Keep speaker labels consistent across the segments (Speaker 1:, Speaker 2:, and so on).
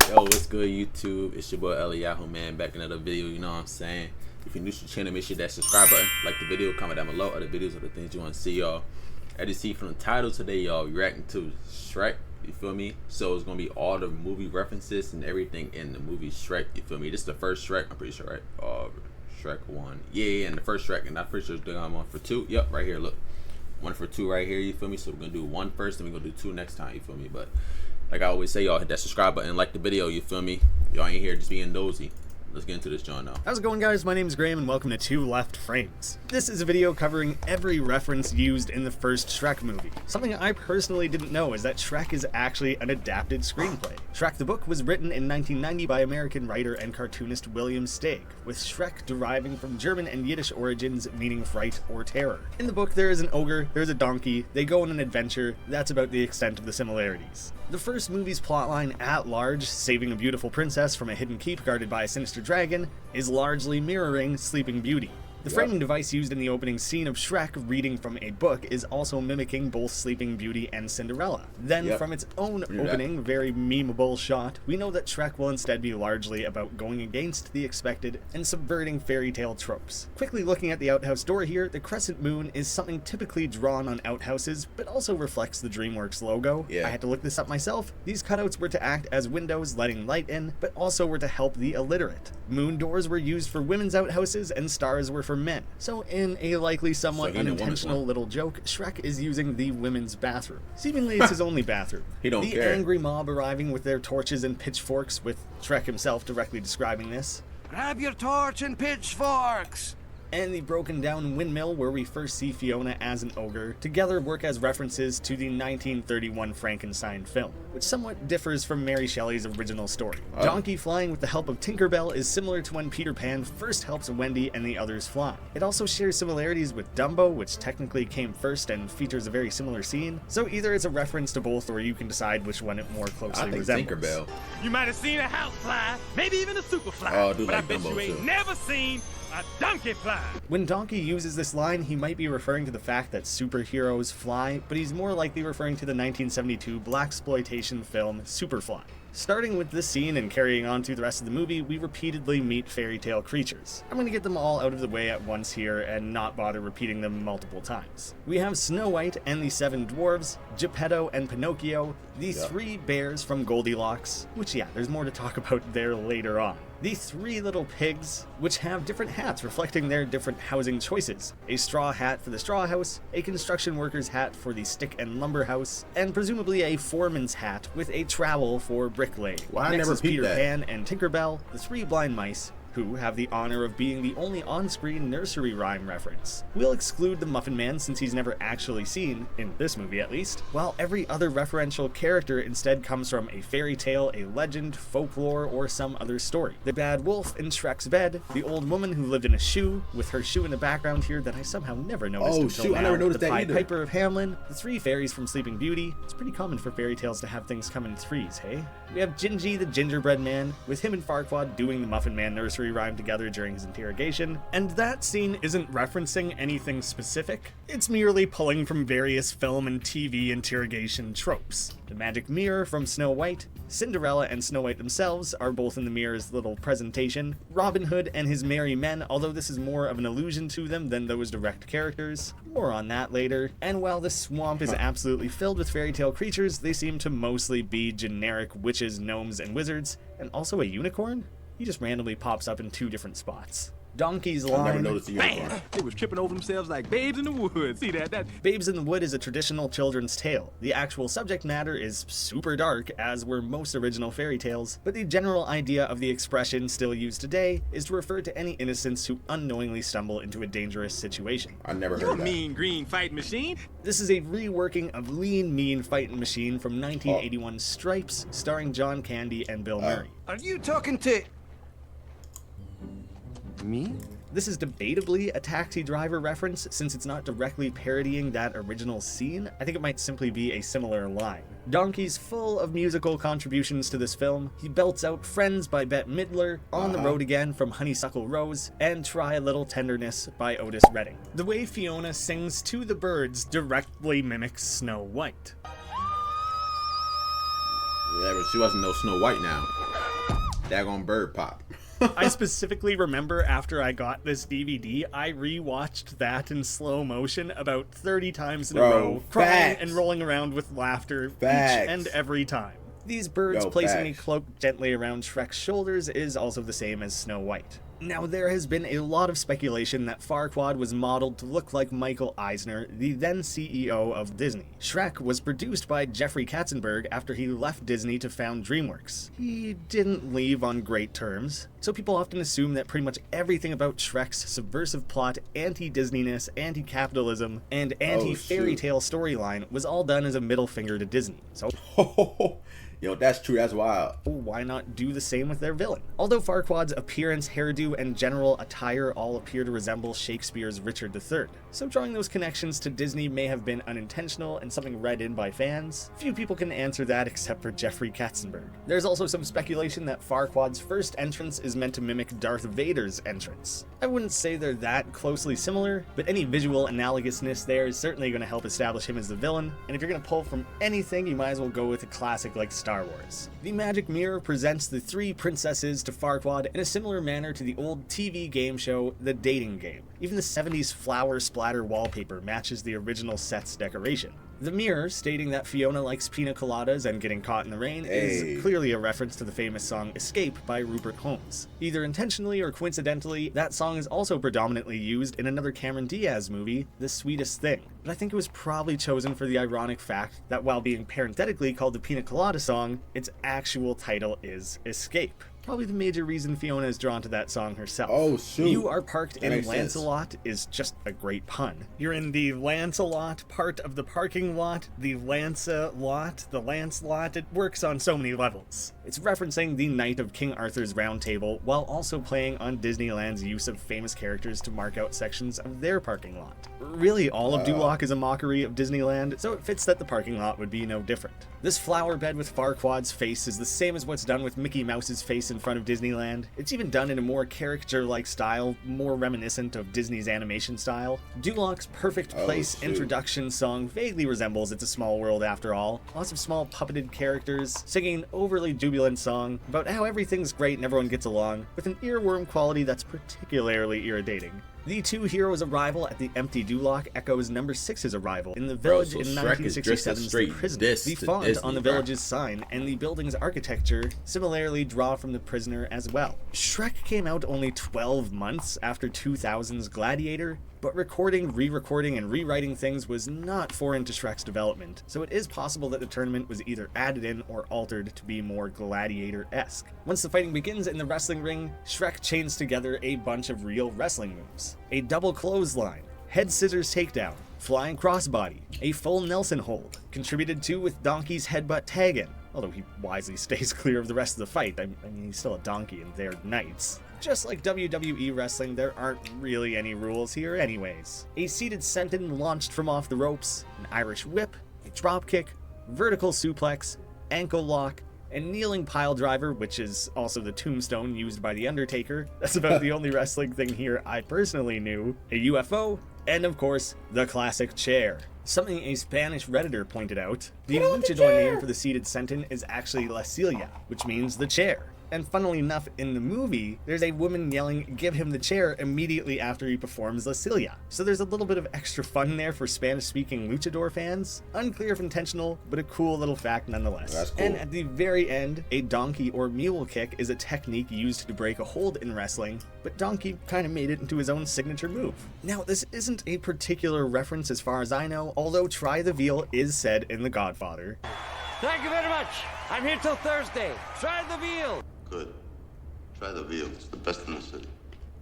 Speaker 1: Yo, what's good, YouTube? It's your boy YALL, man, back in another video, you know what I'm saying? If you're new to the channel, make sure that subscribe button, like the video, comment down below other videos of the things you want to see, y'all. As you see from the title today, y'all, we're reacting to Shrek, you feel me? So it's going to be all the movie references and everything in the movie Shrek, you feel me? This is the first Shrek, I'm pretty sure, right? Shrek 1. Yeah, and the first Shrek, and I'm pretty sure I'm on for 2. Yep, right here, look. 1 for 2 right here, you feel me? So we're going to do 1 first, and we're going to do 2 next time, you feel me? But like I always say, y'all, hit that subscribe button, like the video, you feel me? Y'all ain't here just being nosy. Let's get into this, John, now.
Speaker 2: How's it going, guys? My name is Graham, and welcome to 2 Left Frames. This is a video covering every reference used in the first Shrek movie. Something I personally didn't know is that Shrek is actually an adapted screenplay. Shrek the book was written in 1990 by American writer and cartoonist William Steig, with Shrek deriving from German and Yiddish origins meaning fright or terror. In the book, there is an ogre, there's a donkey, they go on an adventure. That's about the extent of the similarities. The first movie's plotline at large, saving a beautiful princess from a hidden keep guarded by a sinister dragon, is largely mirroring Sleeping Beauty. The framing device used in the opening scene of Shrek reading from a book is also mimicking both Sleeping Beauty and Cinderella. Then, from its own opening, very memeable shot, we know that Shrek will instead be largely about going against the expected and subverting fairy tale tropes. Quickly looking at the outhouse door here, the crescent moon is something typically drawn on outhouses, but also reflects the DreamWorks logo. I had to look this up myself. These cutouts were to act as windows letting light in, but also were to help the illiterate. Moon doors were used for women's outhouses, and stars were for men. So in a likely somewhat unintentional little joke, Shrek is using the women's bathroom. Seemingly it's his only bathroom.
Speaker 1: He don't
Speaker 2: care. The angry mob arriving with their torches and pitchforks, with Shrek himself directly describing this.
Speaker 3: Grab your torch and pitchforks!
Speaker 2: And the broken down windmill where we first see Fiona as an ogre together work as references to the 1931 Frankenstein film, which somewhat differs from Mary Shelley's original story. Donkey flying with the help of Tinker Bell is similar to when Peter Pan first helps Wendy and the others fly. It also shares similarities with Dumbo, which technically came first and features a very similar scene, so either it's a reference to both or you can decide which one it more closely resembles.
Speaker 1: Tinker Bell.
Speaker 3: You might have seen a house fly, maybe even a super fly, but I bet you ain't never seen a donkey fly.
Speaker 2: When Donkey uses this line, he might be referring to the fact that superheroes fly, but he's more likely referring to the 1972 blaxploitation film Superfly. Starting with this scene and carrying on through the rest of the movie, we repeatedly meet fairy tale creatures. I'm going to get them all out of the way at once here and not bother repeating them multiple times. We have Snow White and the 7 dwarves, Geppetto and Pinocchio, the 3 bears from Goldilocks, which there's more to talk about there later on. The 3 little pigs, which have different hats reflecting their different housing choices. A straw hat for the straw house, a construction worker's hat for the stick and lumber house, and presumably a foreman's hat with a trowel for bricklaying. Next is Peter Pan and Tinker Bell, the 3 blind mice, who have the honor of being the only on-screen nursery rhyme reference. We'll exclude the Muffin Man since he's never actually seen, in this movie at least, while every other referential character instead comes from a fairy tale, a legend, folklore, or some other story. The bad wolf in Shrek's bed, the old woman who lived in a shoe, with her shoe in the background here that I somehow never noticed until now.
Speaker 1: I never noticed
Speaker 2: the
Speaker 1: that
Speaker 2: Pied
Speaker 1: either.
Speaker 2: Piper of Hamelin, the 3 fairies from Sleeping Beauty. It's pretty common for fairy tales to have things come in threes, hey? We have Gingy the gingerbread man, with him and Farquaad doing the Muffin Man nursery rhyme together during his interrogation, and that scene isn't referencing anything specific. It's merely pulling from various film and TV interrogation tropes. The magic mirror from Snow White, Cinderella and Snow White themselves are both in the mirror's little presentation, Robin Hood and his merry men, although this is more of an allusion to them than those direct characters. More on that later. And while the swamp is absolutely filled with fairy tale creatures, they seem to mostly be generic witches, gnomes, and wizards, and also a unicorn? He just randomly pops up in 2 different spots. Donkey's line.
Speaker 1: I never noticed the unicorn.
Speaker 3: Man, they was tripping over themselves like babes in the woods. See that?
Speaker 2: Babes in the Wood is a traditional children's tale. The actual subject matter is super dark, as were most original fairy tales, but the general idea of the expression still used today is to refer to any innocents who unknowingly stumble into a dangerous situation.
Speaker 1: I never heard
Speaker 3: You're a
Speaker 1: that.
Speaker 3: mean green fighting machine.
Speaker 2: This is a reworking of Lean Mean Fightin' Machine from 1981's Stripes, starring John Candy and Bill Murray.
Speaker 3: Are you talking to me?
Speaker 2: This is debatably a Taxi Driver reference since it's not directly parodying that original scene. I think it might simply be a similar line. Donkey's full of musical contributions to this film. He belts out Friends by Bette Midler, On the Road Again from Honeysuckle Rose, and Try a Little Tenderness by Otis Redding. The way Fiona sings to the birds directly mimics Snow White.
Speaker 1: Yeah, but she wasn't no Snow White now. Daggone bird pop.
Speaker 2: I specifically remember after I got this DVD, I rewatched that in slow motion about 30 times in a row, crying and rolling around with laughter each and every time. These birds placing a cloak gently around Shrek's shoulders is also the same as Snow White. Now, there has been a lot of speculation that Farquaad was modeled to look like Michael Eisner, the then CEO of Disney. Shrek was produced by Jeffrey Katzenberg after he left Disney to found DreamWorks. He didn't leave on great terms, so people often assume that pretty much everything about Shrek's subversive plot, anti-Disneyness, anti-capitalism, and anti-fairy tale storyline was all done as a middle finger to Disney. So
Speaker 1: yo, that's true, that's wild.
Speaker 2: Why not do the same with their villain? Although Farquaad's appearance, hairdo, and general attire all appear to resemble Shakespeare's Richard III, so drawing those connections to Disney may have been unintentional and something read in by fans. Few people can answer that except for Jeffrey Katzenberg. There's also some speculation that Farquaad's first entrance is meant to mimic Darth Vader's entrance. I wouldn't say they're that closely similar, but any visual analogousness there is certainly going to help establish him as the villain, and if you're going to pull from anything, you might as well go with a classic like Star Wars. The Magic Mirror presents the three princesses to Farquaad in a similar manner to the old TV game show, The Dating Game. Even the 70s flower splatter wallpaper matches the original set's decoration. The mirror, stating that Fiona likes pina coladas and getting caught in the rain, is clearly a reference to the famous song Escape by Rupert Holmes. Either intentionally or coincidentally, that song is also predominantly used in another Cameron Diaz movie, The Sweetest Thing. But I think it was probably chosen for the ironic fact that while being parenthetically called the Pina Colada song, its actual title is Escape. Probably the major reason Fiona is drawn to that song herself.
Speaker 1: Oh, shoot.
Speaker 2: You are parked in Lancelot is just a great pun. You're in the Lancelot part of the parking lot, the Lancelot, the Lancelot. It works on so many levels. It's referencing the Knight of King Arthur's Round Table while also playing on Disneyland's use of famous characters to mark out sections of their parking lot. Really, all of Duloc is a mockery of Disneyland, so it fits that the parking lot would be no different. This flower bed with Farquaad's face is the same as what's done with Mickey Mouse's face in front of Disneyland. It's even done in a more caricature-like style, more reminiscent of Disney's animation style. Duloc's Perfect Place introduction song vaguely resembles It's a Small World after all. Lots of small puppeted characters singing an overly jubilant song about how everything's great and everyone gets along, with an earworm quality that's particularly irritating. The two heroes' arrival at the empty Duloc echoes number 6's arrival in the village in 1967's The Prisoner. The font on the village's sign and the building's architecture similarly draw from The Prisoner as well. Shrek came out only 12 months after 2000's Gladiator, but recording, re-recording, and rewriting things was not foreign to Shrek's development, so it is possible that the tournament was either added in or altered to be more Gladiator-esque. Once the fighting begins in the wrestling ring, Shrek chains together a bunch of real wrestling moves. A double clothesline, head scissors takedown, flying crossbody, a full Nelson hold, contributed to with Donkey's headbutt tag-in, although he wisely stays clear of the rest of the fight. I mean, he's still a donkey and they're knights. Just like WWE wrestling, there aren't really any rules here anyways. A seated senton launched from off the ropes, an Irish whip, a dropkick, vertical suplex, ankle lock, and kneeling pile driver, which is also the tombstone used by The Undertaker. That's about the only wrestling thing here I personally knew. A UFO, and of course, the classic chair. Something a Spanish Redditor pointed out, the luchador name for the seated senton is actually La Silla, which means the chair. And funnily enough, in the movie, there's a woman yelling, "Give him the chair," immediately after he performs La Silla. So there's a little bit of extra fun there for Spanish-speaking luchador fans. Unclear if intentional, but a cool little fact nonetheless.
Speaker 1: That's cool.
Speaker 2: And at the very end, a donkey or mule kick is a technique used to break a hold in wrestling, but Donkey kind of made it into his own signature move. Now, this isn't a particular reference as far as I know, although "try the veal" is said in The Godfather.
Speaker 3: Thank you very much. I'm here till Thursday. Try the veal.
Speaker 4: Good. Try the veal. It's the best in the city.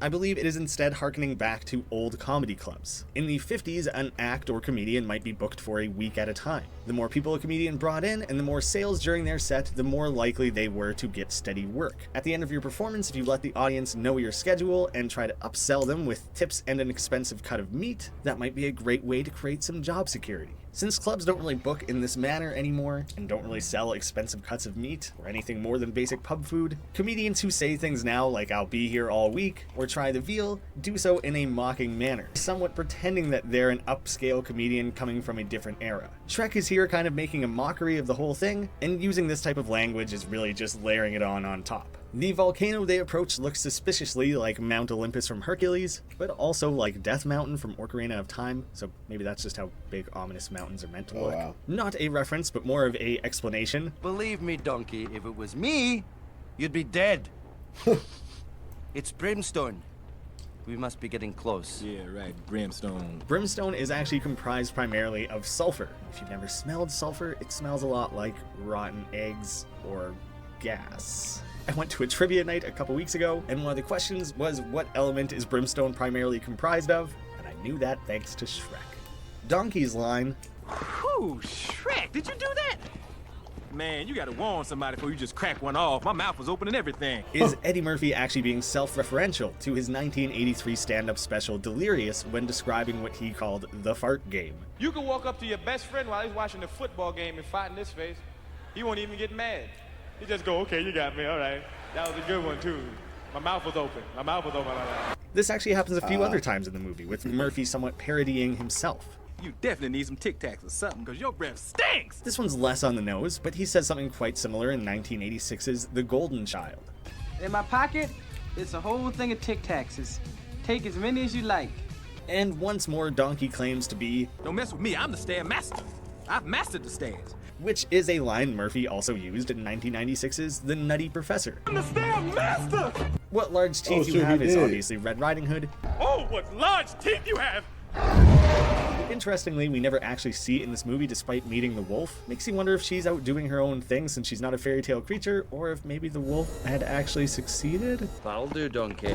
Speaker 2: I believe it is instead harkening back to old comedy clubs. In the 50s, an act or comedian might be booked for a week at a time. The more people a comedian brought in and the more sales during their set, the more likely they were to get steady work. At the end of your performance, if you let the audience know your schedule and try to upsell them with tips and an expensive cut of meat, that might be a great way to create some job security. Since clubs don't really book in this manner anymore, and don't really sell expensive cuts of meat, or anything more than basic pub food, comedians who say things now like "I'll be here all week," or "try the veal," do so in a mocking manner, somewhat pretending that they're an upscale comedian coming from a different era. Shrek is here kind of making a mockery of the whole thing, and using this type of language is really just layering it on top. The volcano they approach looks suspiciously like Mount Olympus from Hercules, but also like Death Mountain from Ocarina of Time, so maybe that's just how big ominous mountains are meant to look. Wow. Not a reference, but more of a explanation.
Speaker 5: Believe me, donkey, if it was me, you'd be dead. It's brimstone. We must be getting close.
Speaker 3: Yeah, right, brimstone.
Speaker 2: Brimstone is actually comprised primarily of sulfur. If you've never smelled sulfur, it smells a lot like rotten eggs or gas. I went to a trivia night a couple weeks ago, and one of the questions was what element is brimstone primarily comprised of, and I knew that thanks to Shrek. Donkey's line,
Speaker 3: Whew, Shrek, did you do that? Man, you gotta warn somebody before you just crack one off. My mouth was open and everything.
Speaker 2: is Eddie Murphy actually being self-referential to his 1983 stand-up special Delirious when describing what he called the fart game.
Speaker 6: You can walk up to your best friend while he's watching the football game and fart in his face. He won't even get mad. He just go, okay, you got me, all right. That was a good one, too. My mouth was open. My mouth was open like that.
Speaker 2: This actually happens a few other times in the movie, with Murphy somewhat parodying himself.
Speaker 3: You definitely need some Tic Tacs or something, because your breath stinks!
Speaker 2: This one's less on the nose, but he says something quite similar in 1986's The Golden Child.
Speaker 7: In my pocket, it's a whole thing of Tic Tacs. Take as many as you like.
Speaker 2: And once more, Donkey claims to be,
Speaker 3: Don't mess with me, I'm the stair master. I've mastered the stairs.
Speaker 2: which is a line Murphy also used in 1996's The Nutty Professor.
Speaker 3: I'm the stair master!
Speaker 2: What large teeth you have is obviously Red Riding Hood.
Speaker 3: Oh, what large teeth you have!
Speaker 2: Interestingly, we never actually see it in this movie despite meeting the wolf. Makes you wonder if she's out doing her own thing since she's not a fairy tale creature, or if maybe the wolf had actually succeeded.
Speaker 5: That'll do, donkey.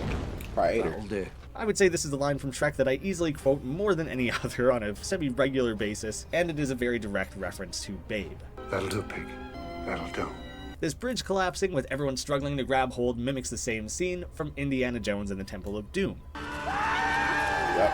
Speaker 5: That'll do.
Speaker 2: I would say this is the line from Shrek that I easily quote more than any other on a semi-regular basis, and it is a very direct reference to Babe.
Speaker 4: That'll do, pig. That'll do.
Speaker 2: This bridge collapsing with everyone struggling to grab hold mimics the same scene from Indiana Jones and the Temple of Doom.
Speaker 1: Yep.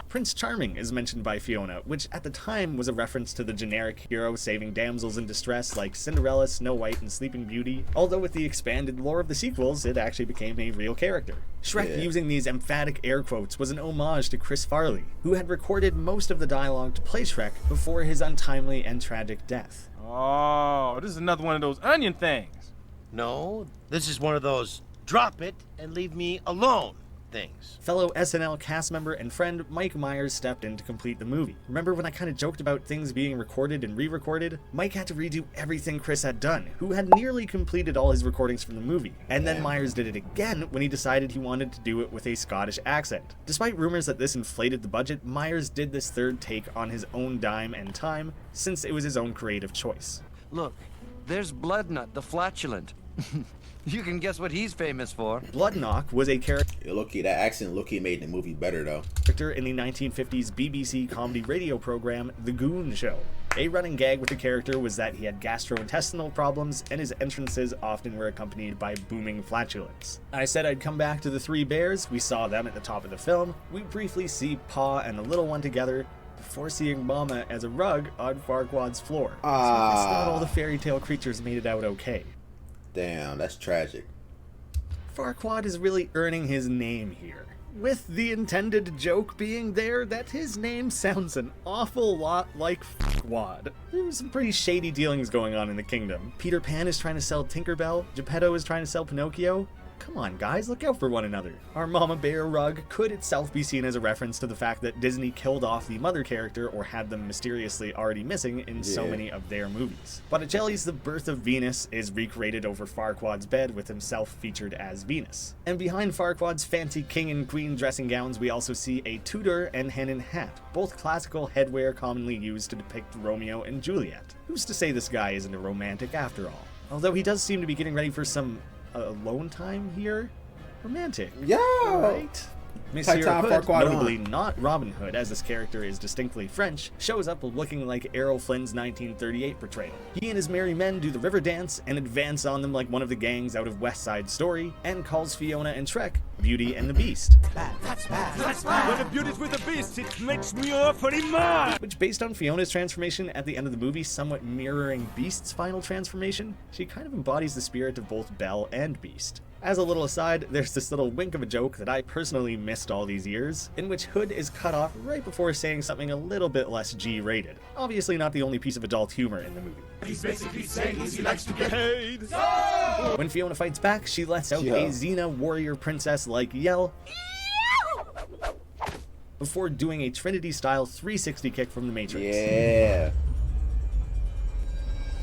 Speaker 2: Prince Charming is mentioned by Fiona, which at the time was a reference to the generic hero saving damsels in distress like Cinderella, Snow White, and Sleeping Beauty, although with the expanded lore of the sequels, it actually became a real character. Shrek using these emphatic air quotes was an homage to Chris Farley, who had recorded most of the dialogue to play Shrek before his untimely and tragic death.
Speaker 6: Oh, this is another one of those onion things.
Speaker 5: No, this is one of those drop it and leave me alone things.
Speaker 2: Fellow SNL cast member and friend Mike Myers stepped in to complete the movie. Remember when I kind of joked about things being recorded and re-recorded? Mike had to redo everything Chris had done, who had nearly completed all his recordings from the movie. And then Myers did it again when he decided he wanted to do it with a Scottish accent. Despite rumors that this inflated the budget, Myers did this third take on his own dime and time, since it was his own creative choice.
Speaker 5: Look, there's Bloodnut, the flatulent. You can guess what he's famous for.
Speaker 2: Bloodknock was a character
Speaker 1: Yeah, low-key, that accent low-key made the movie better though.
Speaker 2: in the 1950s BBC comedy radio program The Goon Show. A running gag with the character was that he had gastrointestinal problems, and his entrances often were accompanied by booming flatulence. I said I'd come back to the three bears. We saw them at the top of the film. We briefly see Pa and the little one together, before seeing Mama as a rug on Farquaad's floor. So I guess not all the fairy tale creatures made it out okay.
Speaker 1: Damn, that's tragic.
Speaker 2: Farquaad is really earning his name here, with the intended joke being there that his name sounds an awful lot like Farquaad. There's some pretty shady dealings going on in the kingdom. Peter Pan is trying to sell Tinkerbell, Geppetto is trying to sell Pinocchio. Come on, guys, look out for one another. Our Mama Bear rug could itself be seen as a reference to the fact that Disney killed off the mother character or had them mysteriously already missing in so many of their movies. Botticelli's The Birth of Venus is recreated over Farquaad's bed with himself featured as Venus. And behind Farquaad's fancy king and queen dressing gowns, we also see a Tudor and Hennin hat, both classical headwear commonly used to depict Romeo and Juliet. Who's to say this guy isn't a romantic after all? Although he does seem to be getting ready for some alone time here? Romantic.
Speaker 1: Yeah.
Speaker 2: Right? Monsieur Hood, notably not Robin Hood, as this character is distinctly French, shows up looking like Errol Flynn's 1938 portrayal. He and his merry men do the river dance and advance on them like one of the gangs out of West Side Story, and calls Fiona and Shrek Beauty and the Beast.
Speaker 3: That's bad. When the beauty's with the beast, it makes me awfully mad.
Speaker 2: Which, based on Fiona's transformation at the end of the movie, somewhat mirroring Beast's final transformation, she kind of embodies the spirit of both Belle and Beast. As a little aside, there's this little wink of a joke that I personally missed all these years, in which Hood is cut off right before saying something a little bit less G-rated. Obviously not the only piece of adult humor in the movie.
Speaker 3: He's basically saying he likes to get paid.
Speaker 2: When Fiona fights back, she lets out
Speaker 1: Yeah.
Speaker 2: a Xena warrior princess like yell before doing a Trinity-style 360 kick from the Matrix.
Speaker 1: Yeah.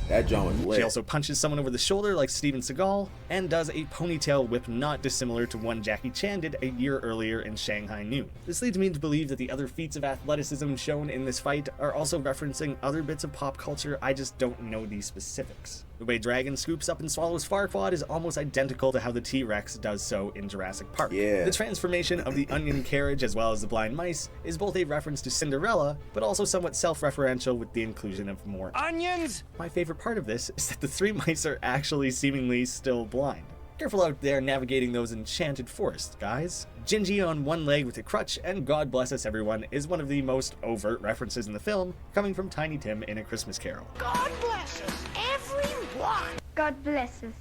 Speaker 1: That John was lit.
Speaker 2: She also punches someone over the shoulder like Steven Seagal, and does a ponytail whip not dissimilar to one Jackie Chan did a year earlier in Shanghai Noon. This leads me to believe that the other feats of athleticism shown in this fight are also referencing other bits of pop culture, I just don't know the specifics. The way Dragon scoops up and swallows Farquaad is almost identical to how the T-Rex does so in Jurassic Park.
Speaker 1: Yeah.
Speaker 2: The transformation of the onion carriage as well as the blind mice is both a reference to Cinderella, but also somewhat self-referential with the inclusion of more
Speaker 5: Onions?
Speaker 2: My favorite part of this is that the three mice are actually seemingly still blind. Careful out there navigating those enchanted forests, guys. Gingy on one leg with a crutch and God Bless Us Everyone is one of the most overt references in the film, coming from Tiny Tim in A Christmas Carol.
Speaker 8: God bless us, everyone. God bless us,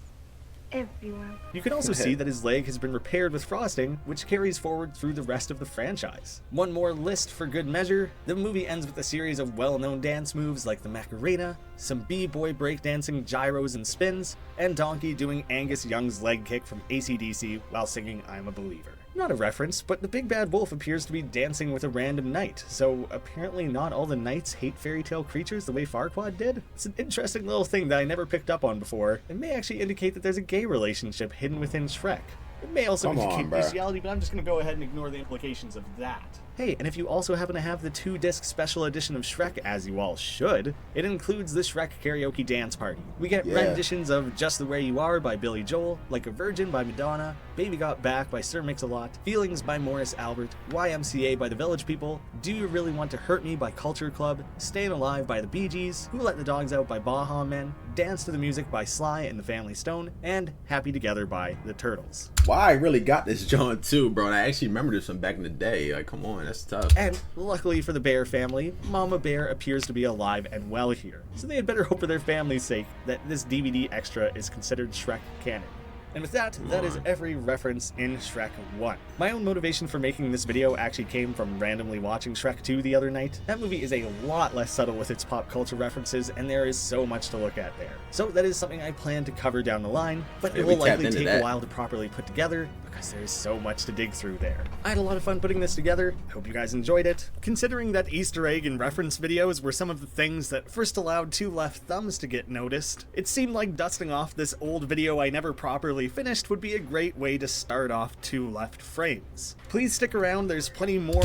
Speaker 8: everyone.
Speaker 2: You can also see that his leg has been repaired with frosting, which carries forward through the rest of the franchise. One more list for good measure, the movie ends with a series of well-known dance moves like the Macarena, some b-boy breakdancing gyros and spins, and Donkey doing Angus Young's leg kick from AC/DC while singing I'm a Believer. Not a reference, but the big bad wolf appears to be dancing with a random knight, so apparently not all the knights hate fairy tale creatures the way Farquaad did? It's an interesting little thing that I never picked up on before, and may actually indicate that there's a gay relationship hidden within Shrek. It may also
Speaker 1: Come on,
Speaker 2: indicate
Speaker 1: bro.
Speaker 2: bestiality, but I'm just going to go ahead and ignore the implications of that. Hey, and if you also happen to have the 2-disc special edition of Shrek, as you all should, it includes the Shrek karaoke dance party. We get
Speaker 1: Yeah.
Speaker 2: renditions of Just the Way You Are by Billy Joel, Like a Virgin by Madonna, Baby Got Back by Sir Mix-a-Lot, Feelings by Morris Albert, YMCA by the Village People, Do You Really Want to Hurt Me by Culture Club, Stayin' Alive by the Bee Gees, Who Let the Dogs Out by Baha Men, Dance to the Music by Sly and the Family Stone, and Happy Together by the Turtles.
Speaker 1: Wow, I really got this John too, bro. And I actually remember this from back in the day. Like, come on, that's tough.
Speaker 2: And luckily for the Bear family, Mama Bear appears to be alive and well here, so they had better hope for their family's sake that this DVD extra is considered Shrek canon. And with that, that is every reference in Shrek 1. My own motivation for making this video actually came from randomly watching Shrek 2 the other night. That movie is a lot less subtle with its pop culture references, and there is so much to look at there. So that is something I plan to cover down the line, but it
Speaker 1: Yeah, we
Speaker 2: will likely
Speaker 1: tapped into
Speaker 2: take a
Speaker 1: that.
Speaker 2: while to properly put together, because there is so much to dig through there. I had a lot of fun putting this together. I hope you guys enjoyed it. Considering that Easter egg and reference videos were some of the things that first allowed Two Left Thumbs to get noticed, it seemed like dusting off this old video I never properly finished would be a great way to start off Two Left Frames. Please stick around, there's plenty more.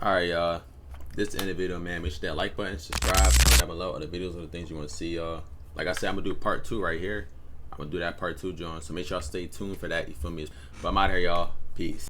Speaker 1: Alright, y'all. This is the end of the video, man. Make sure that like button, subscribe, comment down below other videos or the things you want to see, y'all. Like I said, I'm gonna do part 2 right here. I'm gonna do that part 2, John. So make sure y'all stay tuned for that. You feel me? But I'm out here, y'all. Peace.